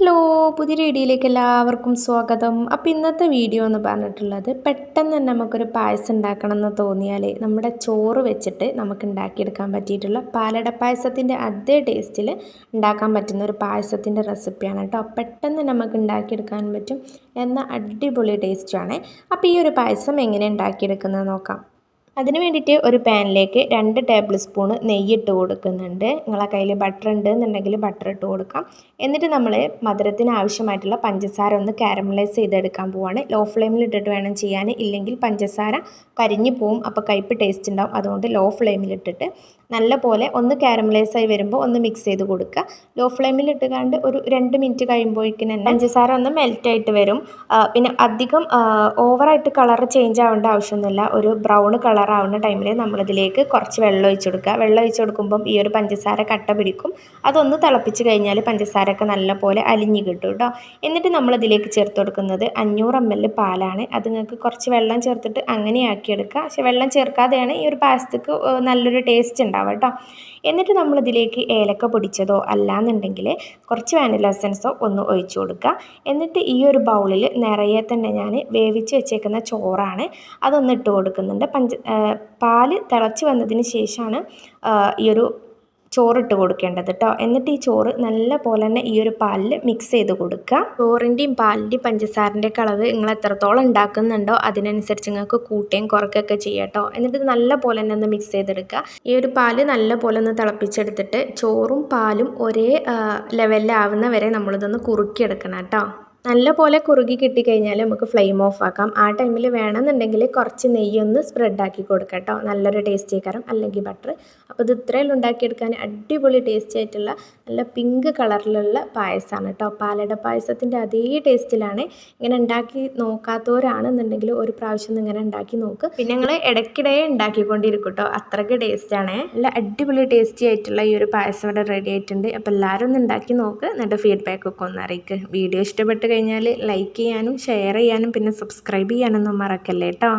Hello, പുതിയൊരു വീഡിയോയിലേക്ക് എല്ലാവർക്കും സ്വാഗതം. അപ്പോൾ ഇന്നത്തെ വീഡിയോ എന്ന് പറഞ്ഞിട്ടുള്ളത് പെട്ടെന്ന് തന്നെ നമുക്കൊരു പായസം ഉണ്ടാക്കണം എന്ന് തോന്നിയാൽ നമ്മുടെ ചോറ് വെച്ചിട്ട് നമുക്ക് ഉണ്ടാക്കിയെടുക്കാൻ പറ്റിയിട്ടുള്ള പാലട പായസത്തിൻ്റെ അതേ ടേസ്റ്റിൽ ഉണ്ടാക്കാൻ പറ്റുന്ന ഒരു പായസത്തിൻ്റെ റെസിപ്പിയാണ് കേട്ടോ. പെട്ടെന്ന് നമുക്ക് ഉണ്ടാക്കിയെടുക്കാൻ പറ്റും എന്ന അടിപൊളി ടേസ്റ്റുമാണ്. അപ്പോൾ ഈ ഒരു പായസം എങ്ങനെ ഉണ്ടാക്കിയെടുക്കുന്നത് നോക്കാം. അതിന് വേണ്ടിയിട്ട് ഒരു പാനിലേക്ക് 2 ടേബിൾ സ്പൂൺ നെയ്യിട്ട് കൊടുക്കുന്നുണ്ട്. നിങ്ങളെ കയ്യിൽ ബട്ടർ ഉണ്ട് എന്നുണ്ടെങ്കിൽ ബട്ടർ ഇട്ട് കൊടുക്കാം. എന്നിട്ട് നമ്മൾ മധുരത്തിന് ആവശ്യമായിട്ടുള്ള പഞ്ചസാര ഒന്ന് കാരമലൈസ് ചെയ്തെടുക്കാൻ പോവാണ്. ലോ ഫ്ലെയിമിൽ ഇട്ടിട്ട് വേണം ചെയ്യാൻ, ഇല്ലെങ്കിൽ പഞ്ചസാര കരിഞ്ഞു പോവും, അപ്പോൾ കയ്പ്പ് ടേസ്റ്റ് ഉണ്ടാവും. അതുകൊണ്ട് ലോ ഫ്ലെയിമിൽ ഇട്ടിട്ട് നല്ല പോലെ ഒന്ന് കാരമലൈസ് ആയി വരുമ്പോൾ ഒന്ന് മിക്സ് ചെയ്ത് കൊടുക്കുക. ലോ ഫ്ലെയിമിൽ ഇട്ടുകൊണ്ട് ഒരു 2 മിനിറ്റ് കഴിയുമ്പോഴേക്കും തന്നെ പഞ്ചസാര ഒന്ന് മെൽറ്റായിട്ട് വരും. പിന്നെ അധികം ഓവറായിട്ട് കളർ ചേഞ്ച് ആവേണ്ട ആവശ്യമൊന്നുമില്ല. ഒരു ബ്രൗൺ കളർ ആവുന്ന ടൈമിൽ നമ്മളിതിലേക്ക് കുറച്ച് വെള്ളം ഒഴിച്ച് കൊടുക്കുക. വെള്ളം ഒഴിച്ച് കൊടുക്കുമ്പം ഈ ഒരു പഞ്ചസാര കട്ട പിടിക്കും. അതൊന്ന് തിളപ്പിച്ച് കഴിഞ്ഞാൽ പഞ്ചസാരയൊക്കെ നല്ലപോലെ അലിഞ്ഞ് കിട്ടും കേട്ടോ. എന്നിട്ട് നമ്മളിതിലേക്ക് ചേർത്ത് കൊടുക്കുന്നത് 500 ml പാലാണ്. അത് നിങ്ങൾക്ക് കുറച്ച് വെള്ളം ചേർത്തിട്ട് അങ്ങനെ ആക്കിയെടുക്കുക. പക്ഷേ വെള്ളം ചേർക്കാതെയാണ് ഈ ഒരു പായസത്തിക്ക് നല്ലൊരു ടേസ്റ്റ് ഉണ്ടാവുക കേട്ടോ. എന്നിട്ട് നമ്മളിതിലേക്ക് ഏലക്ക പൊടിച്ചതോ അല്ലാന്നുണ്ടെങ്കിൽ കുറച്ച് വാനില എസൻസോ ഒന്ന് ഒഴിച്ചു കൊടുക്കുക. എന്നിട്ട് ഈ ഒരു ബൗളിൽ നിറയെ തന്നെ ഞാൻ വേവിച്ച് വെച്ചേക്കുന്ന ചോറാണ്, അതൊന്ന് ഇട്ട് കൊടുക്കുന്നുണ്ട്. പാല് തിളച്ച് വന്നതിന് ശേഷമാണ് ഈ ഒരു ചോറിട്ട് കൊടുക്കേണ്ടത് കേട്ടോ. എന്നിട്ട് ഈ ചോറ് നല്ല പോലെ തന്നെ ഈ ഒരു പാലിൽ മിക്സ് ചെയ്ത് കൊടുക്കുക. ചോറിൻ്റെയും പാലിൻ്റെയും പഞ്ചസാരൻ്റെ അളവ് നിങ്ങൾ എത്രത്തോളം ഉണ്ടാക്കുന്നുണ്ടോ അതിനനുസരിച്ച് നിങ്ങൾക്ക് കൂട്ടുകയും കുറയ്ക്കുകയൊക്കെ ചെയ്യാം കേട്ടോ. എന്നിട്ട് നല്ല പോലെ തന്നെ ഒന്ന് മിക്സ് ചെയ്തെടുക്കുക. ഈ ഒരു പാല് നല്ല പോലെ ഒന്ന് തിളപ്പിച്ചെടുത്തിട്ട് ചോറും പാലും ഒരേ ലെവലിലാവുന്ന വരെ നമ്മളിതൊന്ന് കുറുക്കിയെടുക്കണം കേട്ടോ. നല്ല പോലെ കുറുകി കിട്ടിക്കഴിഞ്ഞാൽ നമുക്ക് ഫ്ലെയിം ഓഫ് ആക്കാം. ആ ടൈമിൽ വേണമെന്നുണ്ടെങ്കിൽ കുറച്ച് നെയ്യൊന്ന് സ്പ്രെഡാക്കി കൊടുക്കാം കേട്ടോ. നല്ലൊരു ടേസ്റ്റി കരം അല്ലെങ്കിൽ ബട്ടർ. അപ്പോൾ ഇത് ഇത്രയും ഉണ്ടാക്കിയെടുക്കാൻ അടിപൊളി ടേസ്റ്റി ആയിട്ടുള്ള നല്ല പിങ്ക് കളറിലുള്ള പായസമാണ് കേട്ടോ. പാലട പായസത്തിൻ്റെ അതേ ടേസ്റ്റിലാണ്. ഇങ്ങനെ ഉണ്ടാക്കി നോക്കാത്തവരാണെന്നുണ്ടെങ്കിൽ ഒരു പ്രാവശ്യം ഇങ്ങനെ ഉണ്ടാക്കി നോക്ക്. പിന്നെ ഞങ്ങൾ ഇടയ്ക്കിടെ ഉണ്ടാക്കിക്കൊണ്ടിരിക്കും കേട്ടോ. അത്രയ്ക്ക് ടേസ്റ്റാണ്. നല്ല അടിപൊളി ടേസ്റ്റി ആയിട്ടുള്ള ഈ ഒരു പായസം ഇവിടെ റെഡി ആയിട്ടുണ്ട്. അപ്പോൾ എല്ലാവരും ഒന്ന് ഉണ്ടാക്കി നോക്ക്, എന്നിട്ട് ഫീഡ്ബാക്കൊക്കെ ഒന്ന് അറിയിക്കുക. വീഡിയോ ഇഷ്ടപ്പെട്ട് കഴിഞ്ഞാൽ ലൈക്ക് ചെയ്യാനും ഷെയർ ചെയ്യാനും പിന്നെ സബ്സ്ക്രൈബ് ചെയ്യാനൊന്നും മറക്കല്ലേ കേട്ടോ.